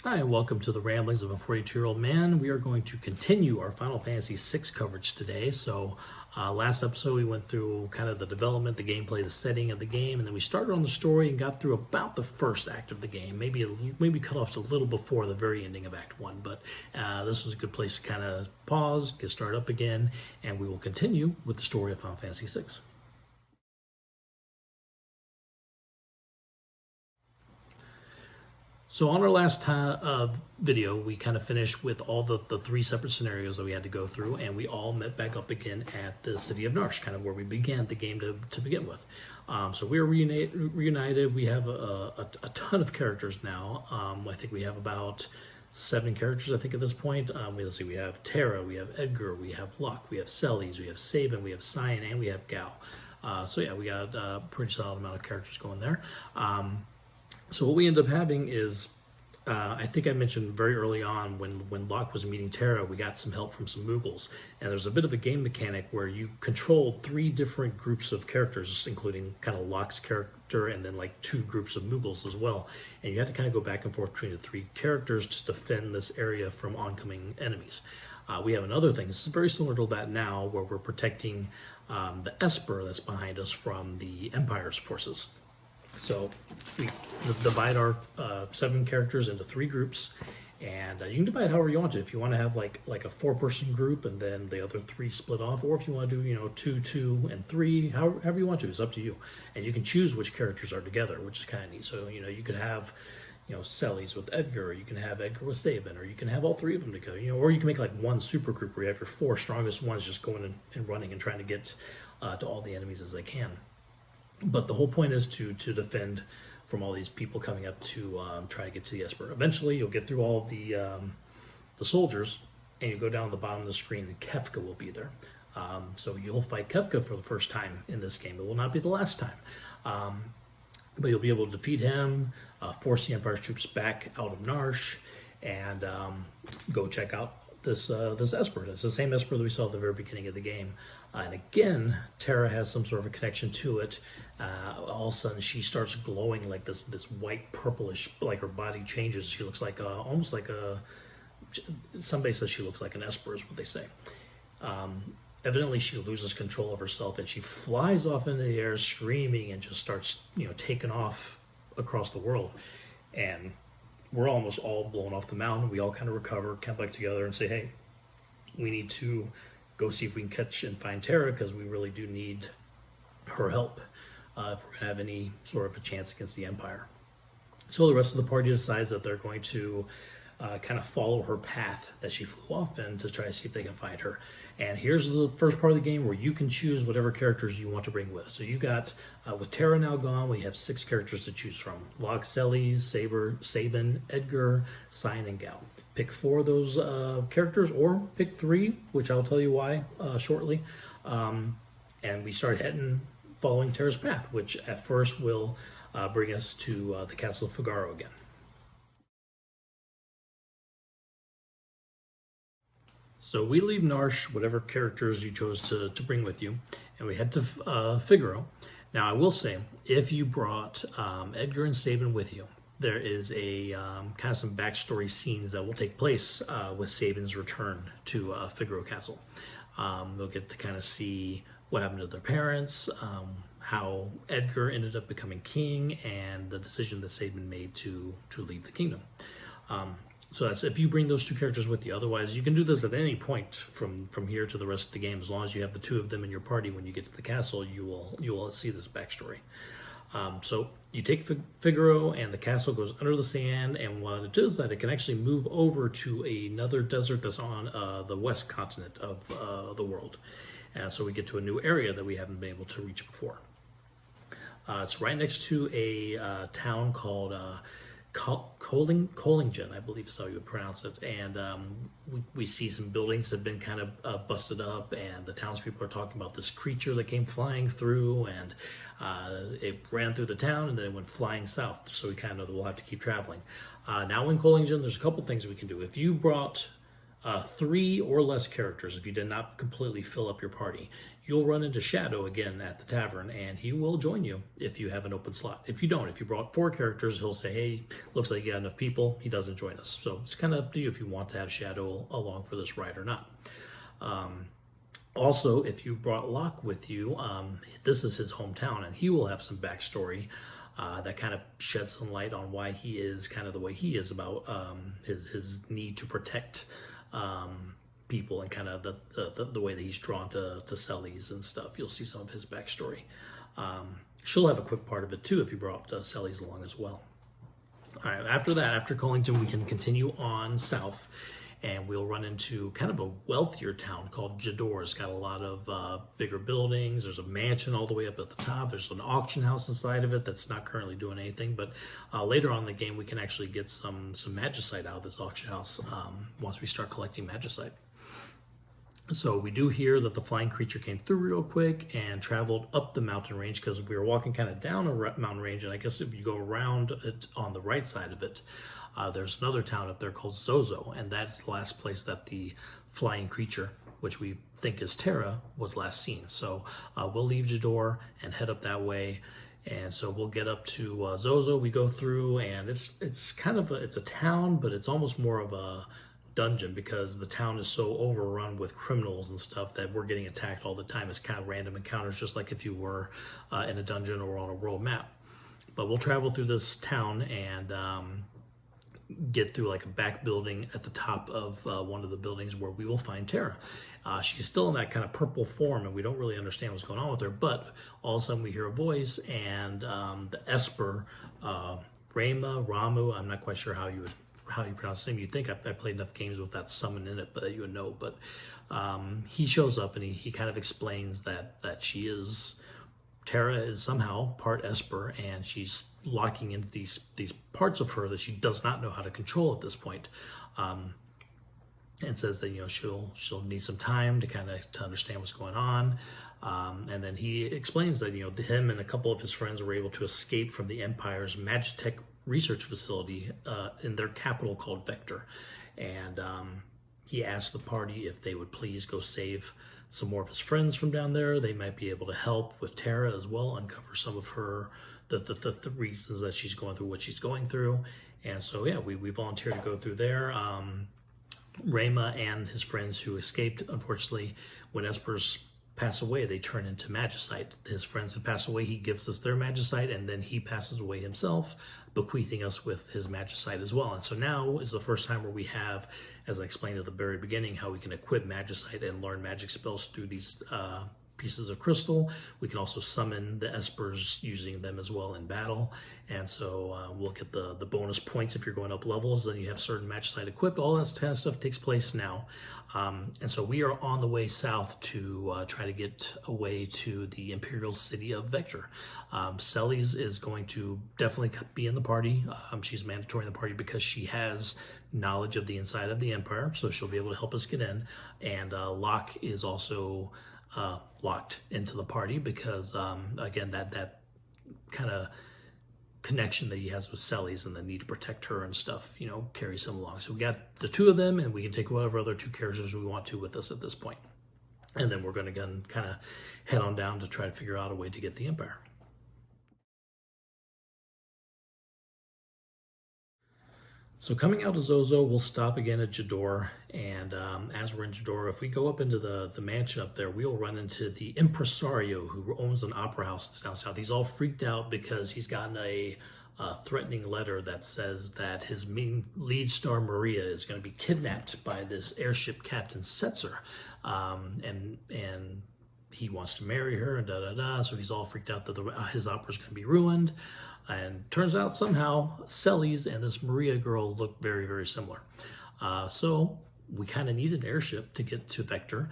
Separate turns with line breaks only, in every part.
Hi, and welcome to the Ramblings of a 42-Year-Old Man. We are going to continue our Final Fantasy VI coverage today. So last episode we went through kind of the development, the gameplay, the setting of the game, and then we started on the story and got through about the first act of the game, maybe cut off a little before the very ending of Act 1. But this was a good place to kind of pause, get started up again, and we will continue with the story of Final Fantasy VI. So on our last video, we kind of finished with all the three separate scenarios that we had to go through, and we all met back up again at the city of Narsh, kind of where we began the game to begin with. So we are reunited. We have a ton of characters now. I think we have about 7 characters, I think, at this point. Let's see, we have Terra, we have Edgar, we have Locke, we have Celes, we have Sabin, we have Cyan, and we have Gao. So yeah, we got a pretty solid amount of characters going there. So what we end up having is, I think I mentioned very early on when Locke was meeting Terra, we got some help from some Moogles. And there's a bit of a game mechanic where you controlled 3 different groups of characters, including kind of Locke's character and then like 2 groups of Moogles as well. And you had to kind of go back and forth between the 3 characters to defend this area from oncoming enemies. We have another thing. This is very similar to that now, where we're protecting the Esper that's behind us from the Empire's forces. So we divide our 7 characters into 3 groups, and you can divide however you want to. If you want to have like a 4-person group and then the other 3 split off, or if you want to do 2, 2, and 3, however you want to, it's up to you. And you can choose which characters are together, which is kind of neat. So you could have Celes with Edgar, or you can have Edgar with Sabin, or you can have all 3 of them together. Or you can make like one super group where you have your 4 strongest ones just going and running and trying to get to all the enemies as they can. But the whole point is to defend from all these people coming up to try to get to the Esper. Eventually, you'll get through all of the soldiers, and you go down to the bottom of the screen, and Kefka will be there. So you'll fight Kefka for the first time in this game. It will not be the last time. But you'll be able to defeat him, force the Empire's troops back out of Narsh, and go check out this Esper. It's the same Esper that we saw at the very beginning of the game. And again, Terra has some sort of a connection to it. All of a sudden, she starts glowing like this white purplish, like her body changes. She looks like almost like somebody says she looks like an Esper is what they say. Evidently, she loses control of herself and she flies off into the air screaming and just starts taking off across the world. And we're almost all blown off the mountain. We all kind of recover, come back together and say, hey, we need to go see if we can catch and find Terra, because we really do need her help if we're going to have any sort of a chance against the Empire. So the rest of the party decides that they're going to kind of follow her path that she flew off in to try to see if they can find her. And here's the first part of the game where you can choose whatever characters you want to bring with. So you got, with Terra now gone, we have 6 characters to choose from. Locke, Celes, Sabin, Edgar, Cyan, and Gao. Pick 4 of those characters, or pick 3, which I'll tell you why shortly. And we start following Terra's path, which at first will bring us to the Castle of Figaro again. So we leave Narsh, whatever characters you chose to bring with you, and we head to Figaro. Now I will say, if you brought Edgar and Sabin with you, there is a kind of some backstory scenes that will take place with Sabin's return to Figaro Castle. They'll get to kind of see what happened to their parents, how Edgar ended up becoming king, and the decision that Sabin made to leave the kingdom. So that's if you bring those 2 characters with you. Otherwise, you can do this at any point from here to the rest of the game. As long as you have the 2 of them in your party, when you get to the castle, you will see this backstory. So you take Figaro, and the castle goes under the sand, and what it does is that it can actually move over to another desert that's on the west continent of the world. So we get to a new area that we haven't been able to reach before. It's right next to a town called Kohlingen, I believe is how you would pronounce it. And we see some buildings that have been kind of busted up, and the townspeople are talking about this creature that came flying through, and it ran through the town and then it went flying south. So we kind of know that we'll have to keep traveling. Now in Kohlingen, there's a couple things we can do. If you brought 3 or less characters if you did not completely fill up your party. You'll run into Shadow again at the tavern, and he will join you if you have an open slot. If you don't, if you brought 4 characters, he'll say, hey, looks like you got enough people. He doesn't join us. So it's kind of up to you if you want to have Shadow along for this ride or not. Also, if you brought Locke with you, this is his hometown, and he will have some backstory that kind of sheds some light on why he is kind of the way he is about his need to protect people, and kind of the way that he's drawn to Celes and stuff. You'll see some of his backstory. She'll have a quick part of it too if you brought Celes along as well. All right, after that, after Collington, we can continue on south, and we'll run into kind of a wealthier town called Jador. It's got a lot of bigger buildings. There's a mansion all the way up at the top. There's an auction house inside of it that's not currently doing anything, but later on in the game we can actually get some magicite out of this auction house once we start collecting magicite. So we do hear that the flying creature came through real quick and traveled up the mountain range, because we were walking kind of down a mountain range, and I guess if you go around it on the right side of it, there's another town up there called Zozo, and that's the last place that the flying creature, which we think is Terra, was last seen. So we'll leave Jador and head up that way. And so we'll get up to Zozo. We go through, and it's kind of it's a town, but it's almost more of a dungeon, because the town is so overrun with criminals and stuff that we're getting attacked all the time. It's kind of random encounters, just like if you were in a dungeon or on a world map. But we'll travel through this town and get through like a back building at the top of one of the buildings where we will find Terra. She's still in that kind of purple form, and we don't really understand what's going on with her, but all of a sudden we hear a voice, and the Esper, Ramu, I'm not quite sure how you pronounce his name. You'd think I played enough games with that summon in it, but you would know. But he shows up, and he kind of explains that Terra is somehow part Esper, and she's locking into these parts of her that she does not know how to control at this point. And says that she'll need some time to understand what's going on. And then he explains that him and a couple of his friends were able to escape from the Empire's Magitech research facility in their capital called Vector, and he asked the party if they would please go save some more of his friends from down there. They might be able to help with Terra as well, uncover some of her the reasons that she's going through what she's going through. And so yeah, we volunteered to go through there. Rayma and his friends who escaped, unfortunately, when Espers pass away, they turn into magicite. His friends have passed away. He gives us their magicite, and then he passes away himself, bequeathing us with his magicite as well. And so now is the first time where we have, as I explained at the very beginning, how we can equip magicite and learn magic spells through these pieces of crystal. We can also summon the Espers using them as well in battle. And so we'll get the bonus points if you're going up levels. Then you have certain magicite equipped. All that kind of stuff takes place now. And so we are on the way south to try to get away to the Imperial City of Vector. Celes is going to definitely be in the party. She's mandatory in the party because she has knowledge of the inside of the Empire, so she'll be able to help us get in. And Locke is also locked into the party because, again, that kind of connection that he has with Celes and the need to protect her and stuff, carries him along. So we got the two of them, and we can take whatever other 2 characters we want to with us at this point. And then we're going to kind of head on down to try to figure out a way to get the Empire. So coming out of Zozo, we'll stop again at Jador, and as we're in Jador, if we go up into the mansion up there, we'll run into the impresario who owns an opera house down south. He's all freaked out because he's gotten a threatening letter that says that his main lead star Maria is going to be kidnapped by this airship captain Setzer, and he wants to marry her and so he's all freaked out that his opera's going to be ruined. And turns out somehow Celes and this Maria girl look very, very similar. So we kind of need an airship to get to Vector.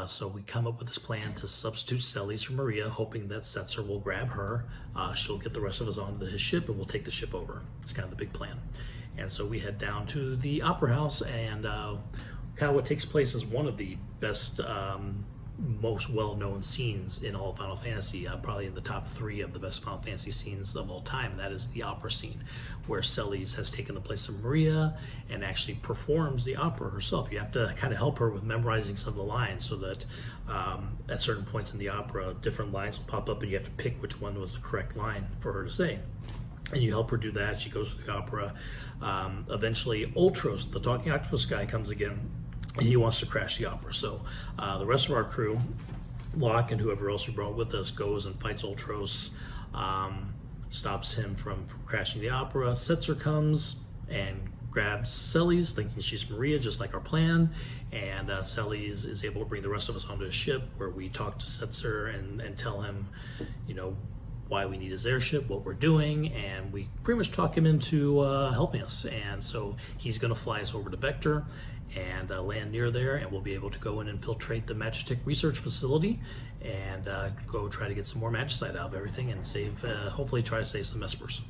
So we come up with this plan to substitute Celes for Maria, hoping that Setzer will grab her. She'll get the rest of us onto his ship, and we'll take the ship over. It's kind of the big plan. And so we head down to the opera house, and kind of what takes place is one of the best most well-known scenes in all of Final Fantasy, probably in the top 3 of the best Final Fantasy scenes of all time. And that is the opera scene, where Celes has taken the place of Maria and actually performs the opera herself. You have to kind of help her with memorizing some of the lines, so that at certain points in the opera, different lines will pop up and you have to pick which one was the correct line for her to say. And you help her do that. She goes through the opera. Eventually, Ultros, the talking octopus guy, comes again, and he wants to crash the opera. So the rest of our crew, Locke and whoever else we brought with us, goes and fights Ultros, stops him from crashing the opera. Setzer comes and grabs Celes, thinking she's Maria, just like our plan. And Celes is able to bring the rest of us onto his ship, where we talk to Setzer and tell him, why we need his airship, what we're doing, and we pretty much talk him into helping us. And so he's going to fly us over to Vector and land near there, and we'll be able to go and infiltrate the Magitech research facility and go try to get some more magicite out of everything and save, hopefully try to save some Espers.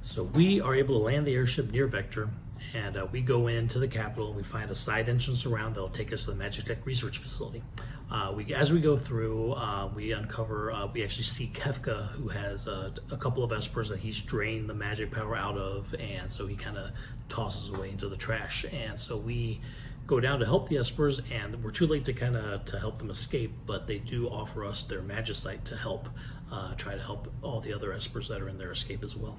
So we are able to land the airship near Vector, and we go into the capital and we find a side entrance around that'll take us to the Magitech research facility. As we go through, we uncover, we actually see Kefka, who has a couple of Espers that he's drained the magic power out of, and so he kind of tosses away into the trash. And so we go down to help the Espers, and we're too late to help them escape, but they do offer us their magicite to help, try to help all the other Espers that are in their escape as well.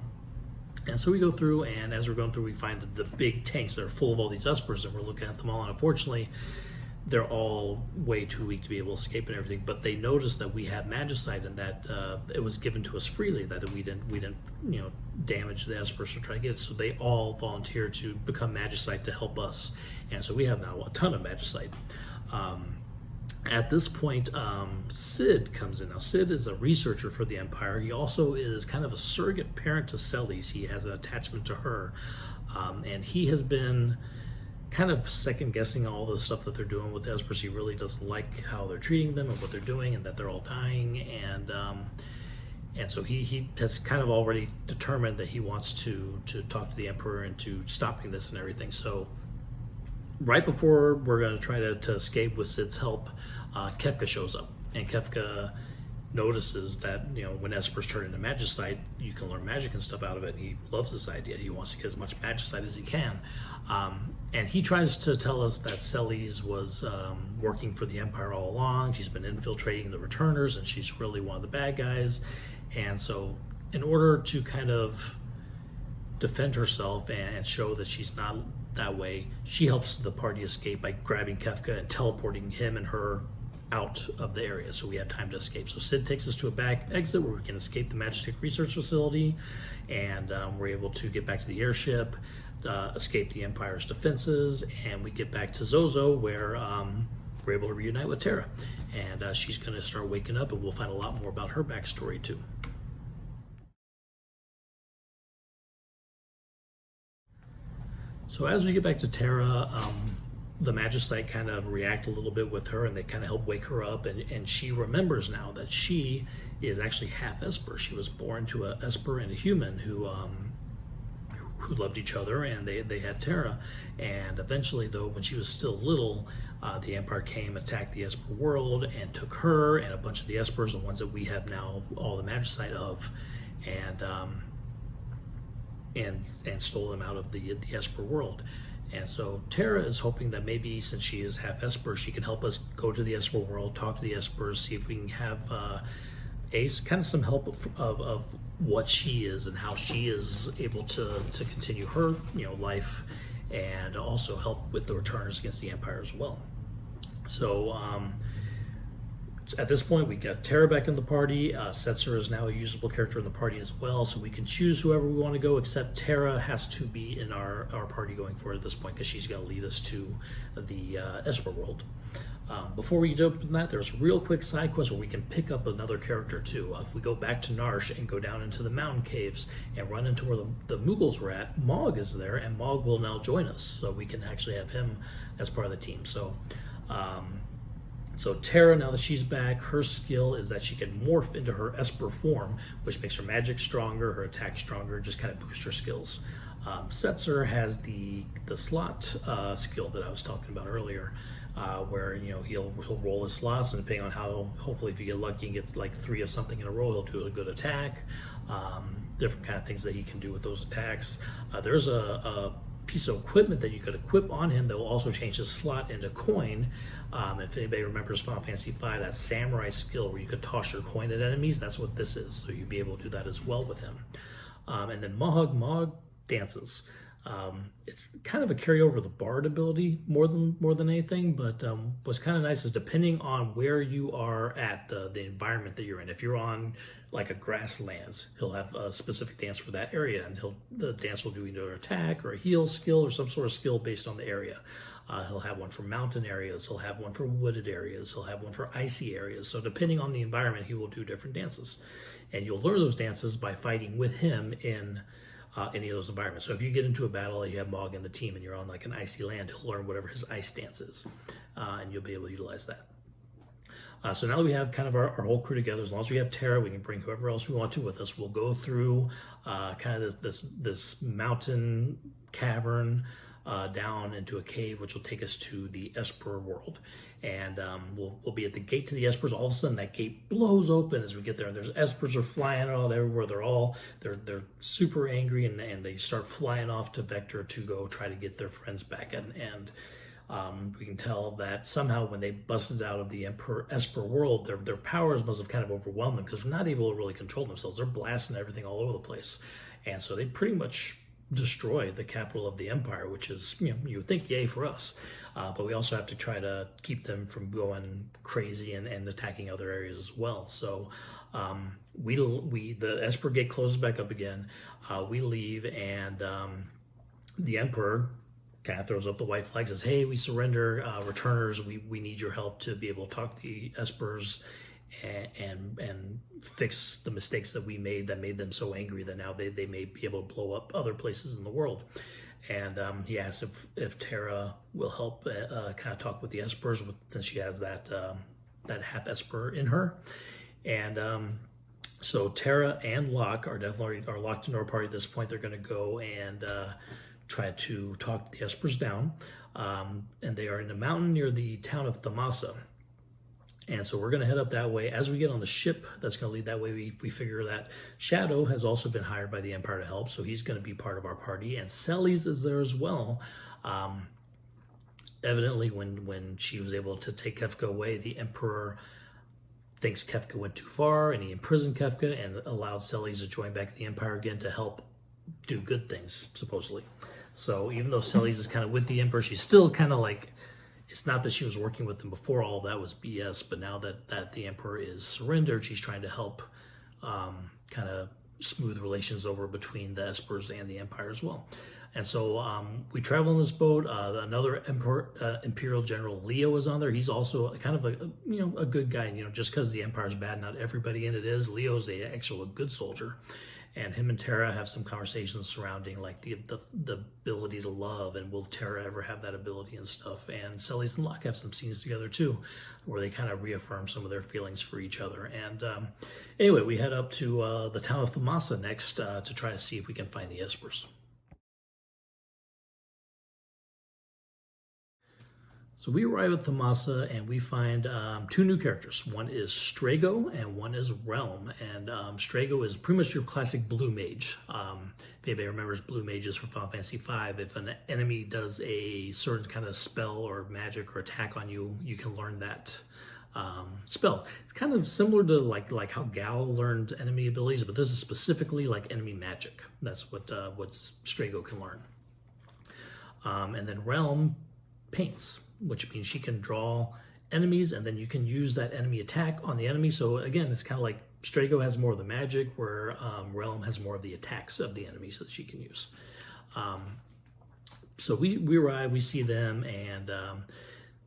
And so we go through, and as we're going through, we find the big tanks that are full of all these Espers, and we're looking at them all, and unfortunately, they're all way too weak to be able to escape and everything. But they noticed that we have magicite, and that it was given to us freely, that we didn't damage the Espers or try to get it. So they all volunteered to become magicite to help us, and so we have now a ton of magicite. At this point, Sid comes in. Now, Sid is a researcher for the Empire. He also is kind of a surrogate parent to Celes. He has an attachment to her, and he has been kind of second-guessing all the stuff that they're doing with Espers. He really doesn't like how they're treating them and what they're doing, and that they're all dying. And so he has kind of already determined that he wants to talk to the Emperor into stopping this and everything. So right before we're going to try to escape with Sid's help, Kefka shows up, and Kefka notices that when Espers turn into magicite, you can learn magic and stuff out of it. He loves this idea. He wants to get as much magicite as he can, and he tries to tell us that Celes was working for the Empire all along. She's been infiltrating the Returners, and she's really one of the bad guys. And so in order to kind of defend herself and show that she's not that way, she helps the party escape by grabbing Kefka and teleporting him and her out of the area, so we have time to escape. So Sid takes us to a back exit where we can escape the Magitech research facility, and we're able to get back to the airship, escape the Empire's defenses, and we get back to Zozo, where we're able to reunite with Terra, and she's going to start waking up, and we'll find a lot more about her backstory too. So as we get back to Terra, the magicite kind of react a little bit with her, and they kind of help wake her up, and she remembers now that she is actually half Esper. She was born to a Esper and a human who loved each other, and they had Terra. And eventually, though, when she was still little, the Empire came, attacked the Esper world, and took her and a bunch of the Espers, the ones that we have now all the magicite of, and stole them out of the Esper world. And so Terra is hoping that maybe, since she is half Esper, she can help us go to the Esper world, talk to the Espers, see if we can have kind of some help of what she is and how she is able to continue her life, and also help with the Returners against the Empire as well. So at this point, we got Terra back in the party. Setzer is now a usable character in the party as well, so we can choose whoever we want to go, except Terra has to be in our party going forward at this point, because she's going to lead us to the Esper world. Before we get open that, there's a real quick side quest where we can pick up another character too. If we go back to Narsh and go down into the mountain caves and run into where the Mughals were at, Mog is there, and Mog will now join us, so we can actually have him as part of the team. So Terra, now that she's back, her skill is that she can morph into her Esper form, which makes her magic stronger, her attack stronger, just kind of boost her skills. Setzer has the slot skill that I was talking about earlier, where he'll roll his slots, and depending on how, hopefully if you get lucky and gets like 3 of something in a row, he'll do a good attack. Different kind of things that he can do with those attacks. There's a piece of equipment that you could equip on him that will also change his slot into coin. If anybody remembers Final Fantasy V, that samurai skill where you could toss your coin at enemies, that's what this is. So you'd be able to do that as well with him. And then Mohawk dances. It's kind of a carryover of the Bard ability more than anything, but what's kind of nice is depending on where you are at, the environment that you're in. If you're on like a grasslands, he'll have a specific dance for that area, and the dance will do either an attack or a heal skill or some sort of skill based on the area. He'll have one for mountain areas, he'll have one for wooded areas, he'll have one for icy areas. So depending on the environment, he will do different dances. And you'll learn those dances by fighting with him in any of those environments. So if you get into a battle, you have Mog in the team, and you're on like an icy land, he'll learn whatever his ice dance is, and you'll be able to utilize that. So now that we have kind of our whole crew together, as long as we have Terra, we can bring whoever else we want to with us. We'll go through kind of this mountain cavern down into a cave, which will take us to the Esper world. And we'll be at the gate to the Espers. All of a sudden, that gate blows open as we get there, and there's Espers are flying out everywhere. They're super angry, and they start flying off to Vector to go try to get their friends back. And we can tell that somehow when they busted out of the Esper world, their powers must have kind of overwhelmed them, because they're not able to really control themselves. They're blasting everything all over the place, and so they pretty much destroy the capital of the empire, which is, you would think, yay for us, but we also have to try to keep them from going crazy and attacking other areas as well. So the Esper gate closes back up again. We leave, and the emperor kind of throws up the white flag, says, hey, we surrender, returners, we need your help to be able to talk to the Espers and fix the mistakes that we made that made them so angry that now they may be able to blow up other places in the world. And he asks if Terra will help kind of talk with the Espers, since she has that half Esper in her. And so Terra and Locke are locked into our party at this point. They're going to go and try to talk the Espers down. And they are in a mountain near the town of Thamasa. And so we're going to head up that way. As we get on the ship that's going to lead that way, we figure that Shadow has also been hired by the Empire to help, so he's going to be part of our party. And Celes is there as well. Evidently, when she was able to take Kefka away, the Emperor thinks Kefka went too far, and he imprisoned Kefka and allowed Celes to join back the Empire again to help do good things, supposedly. So even though Celes is kind of with the Emperor, she's still kind of like, it's not that she was working with them before, all that was BS, but now that the Emperor is surrendered, she's trying to help kind of smooth relations over between the Espers and the Empire as well. And so we travel on this boat. Another Imperial General Leo is on there. He's also kind of a good guy. Just because the Empire is bad, not everybody in it is. Leo's actually a good soldier. And him and Terra have some conversations surrounding like the ability to love, and will Terra ever have that ability and stuff. And Celes and Locke have some scenes together too, where they kind of reaffirm some of their feelings for each other. And anyway, we head up to the town of Thamasa next to try to see if we can find the Espers. So we arrive at Thamasa, and we find 2 new characters. One is Strago and one is Realm. And Strago is pretty much your classic blue mage. If anybody remembers blue mages from Final Fantasy V, if an enemy does a certain kind of spell or magic or attack on you, you can learn that spell. It's kind of similar to like how Gal learned enemy abilities, but this is specifically like enemy magic. That's what Strago can learn. And then Realm paints, which means she can draw enemies, and then you can use that enemy attack on the enemy. So again, it's kind of like Strago has more of the magic, where Realm has more of the attacks of the enemies that she can use. So we arrive, we see them, and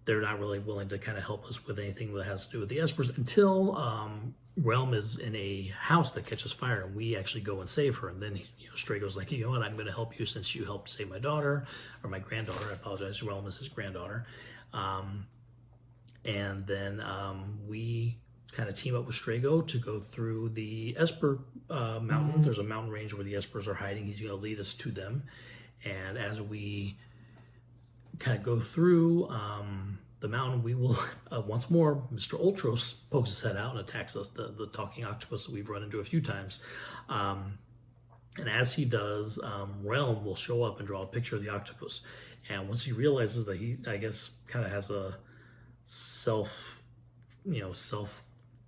they're not really willing to kind of help us with anything that has to do with the Espers until Realm is in a house that catches fire, and we actually go and save her. And then Strago's like, you know what, I'm going to help you since you helped save my daughter, or my granddaughter. I apologize. Realm is his granddaughter. And then we kind of team up with Strago to go through the Esper mountain. There's a mountain range where the Espers are hiding. He's going to lead us to them. And as we kind of go through the mountain, we will, once more, Mr. Ultros pokes his head out and attacks us, the talking octopus that we've run into a few times. And as he does, Realm will show up and draw a picture of the octopus. And once he realizes that he, I guess, kind of has a self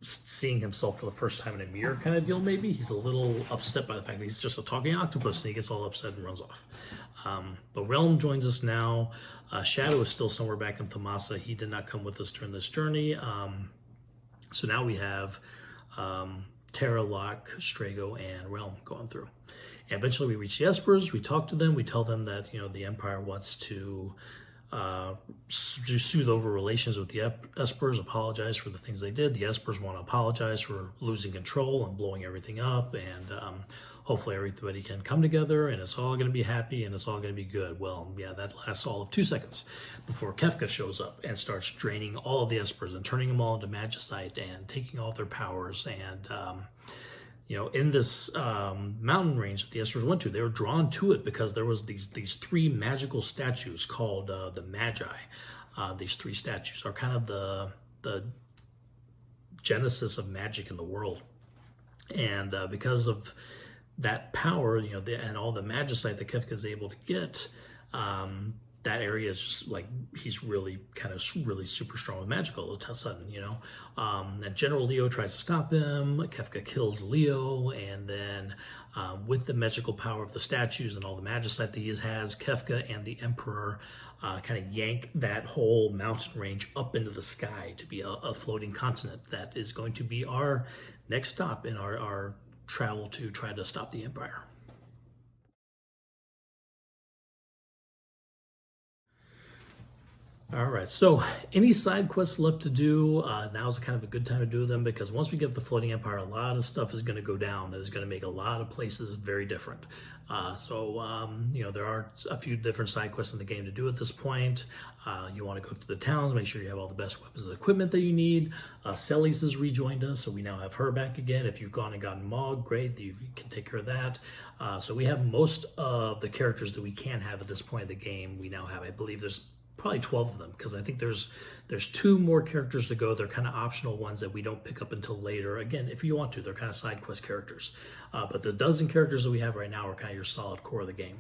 seeing himself for the first time in a mirror kind of deal, maybe, he's a little upset by the fact that he's just a talking octopus, and he gets all upset and runs off. But Realm joins us now. Shadow is still somewhere back in Thamasa. He did not come with us during this journey. So now we have Terra, Locke, Strago, and Realm going through. And eventually we reach the Espers, we talk to them, we tell them that, the Empire wants to soothe over relations with the Espers, apologize for the things they did. The Espers want to apologize for losing control and blowing everything up, and hopefully everybody can come together and it's all going to be happy and it's all going to be good. Well, yeah, that lasts all of 2 seconds before Kefka shows up and starts draining all of the Espers and turning them all into magicite and taking all their powers. And in this mountain range that the Espers went to, they were drawn to it because there was these 3 magical statues called the Magi. These 3 statues are kind of the genesis of magic in the world. And because of that power, and all the magicite that Kefka is able to get, that area is just like, he's really super strong with magic all of a sudden, And General Leo tries to stop him. Kefka kills Leo, and then with the magical power of the statues and all the magicite that he has, Kefka and the Emperor kind of yank that whole mountain range up into the sky to be a floating continent that is going to be our next stop in our travel to try to stop the Empire. All right, so any side quests left to do, now's kind of a good time to do them, because once we get the Floating Empire, a lot of stuff is going to go down that is going to make a lot of places very different. There are a few different side quests in the game to do at this point. You want to go through the towns, make sure you have all the best weapons and equipment that you need. Celes has rejoined us, so we now have her back again. If you've gone and gotten Mog, great, you can take care of that. So we have most of the characters that we can have at this point in the game. We now have, I believe there's probably 12 of them, because I think there's 2 more characters to go. They're kind of optional ones that we don't pick up until later. Again, if you want to, they're kind of side quest characters. But the dozen characters that we have right now are kind of your solid core of the game.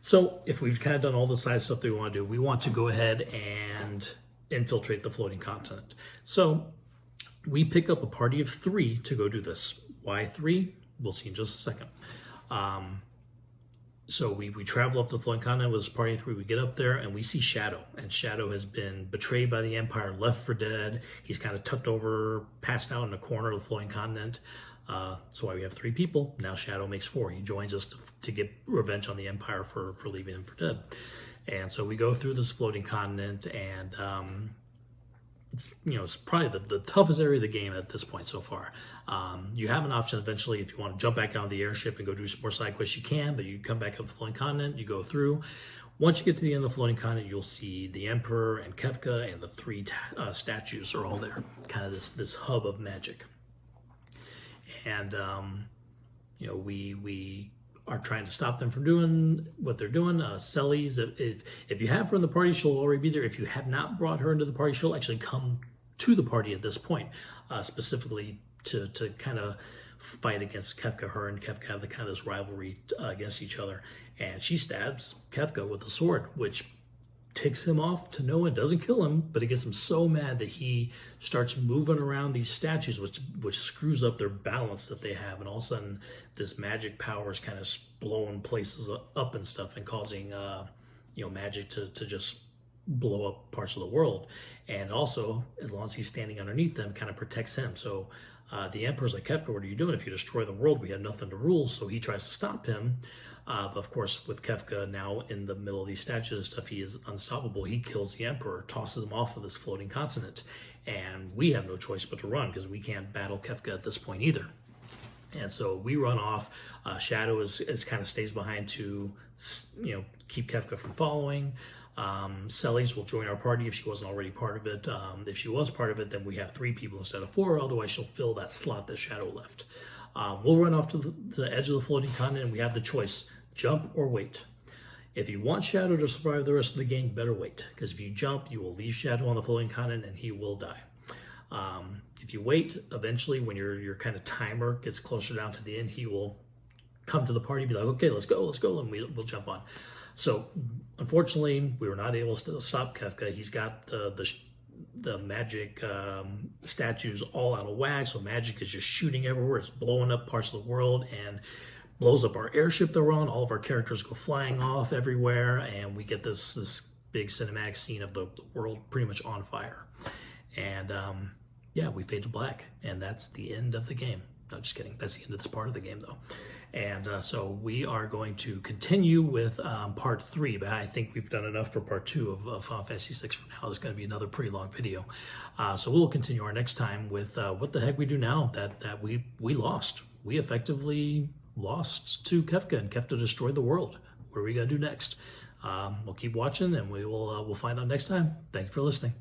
So if we've kind of done all the side stuff that we want to do, we want to go ahead and infiltrate the floating continent. So we pick up a party of 3 to go do this. Why 3? We'll see in just a second. So we travel up the floating continent with this party of 3. We get up there and we see Shadow. And Shadow has been betrayed by the Empire, left for dead. He's kind of tucked over, passed out in a corner of the floating continent. That's why we have 3 people. Now Shadow makes 4. He joins us to get revenge on the Empire for leaving him for dead. And so we go through this floating continent, and it's probably the toughest area of the game at this point so far. You have an option eventually if you want to jump back out of the airship and go do some more side quests, you can, but you come back up the floating continent, you go through. Once you get to the end of the floating continent, you'll see the Emperor and Kefka, and the 3 statues are all there, kind of this hub of magic. And we are trying to stop them from doing what they're doing. Celes, if you have her in the party, she'll already be there. If you have not brought her into the party, she'll actually come to the party at this point, specifically to kind of fight against Kefka. Her and Kefka have the kind of this rivalry against each other, and she stabs Kefka with a sword, which takes him off to no one. Doesn't kill him, but it gets him so mad that he starts moving around these statues, which screws up their balance that they have, and all of a sudden this magic power is kind of blowing places up and stuff, and causing magic to just blow up parts of the world. And also, as long as he's standing underneath them, kind of protects him. So the Emperor's like, Kefka, what are you doing? If you destroy the world, we have nothing to rule. So he tries to stop him. But of course, with Kefka now in the middle of these statues and stuff, he is unstoppable. He kills the Emperor, tosses him off of this floating continent. And we have no choice but to run, because we can't battle Kefka at this point either. And so we run off. Shadow is kind of stays behind to keep Kefka from following. Sellies will join our party if she wasn't already part of it. If she was part of it, then we have 3 people instead of 4. Otherwise, she'll fill that slot that Shadow left. We'll run off to the edge of the floating continent, and we have the choice: jump or wait. If you want Shadow to survive the rest of the game, better wait, because if you jump, you will leave Shadow on the floating continent, and he will die. If you wait, eventually, when your kind of timer gets closer down to the end, he will come to the party and be like, okay, let's go, and we'll jump on. So, unfortunately, we were not able to stop Kefka. He's got the magic statues all out of whack, so magic is just shooting everywhere. It's blowing up parts of the world and blows up our airship that we're on. All of our characters go flying off everywhere, and we get this big cinematic scene of the world pretty much on fire. And yeah, we fade to black, and that's the end of the game. No, just kidding. That's the end of this part of the game, though. And so we are going to continue with part 3, but I think we've done enough for part 2 of Final Fantasy VI for now. It's going to be another pretty long video. So we'll continue our next time with what the heck we do now that we lost. We effectively lost to Kefka, and Kefka destroyed the world. What are we going to do next? We'll keep watching, and we'll find out next time. Thank you for listening.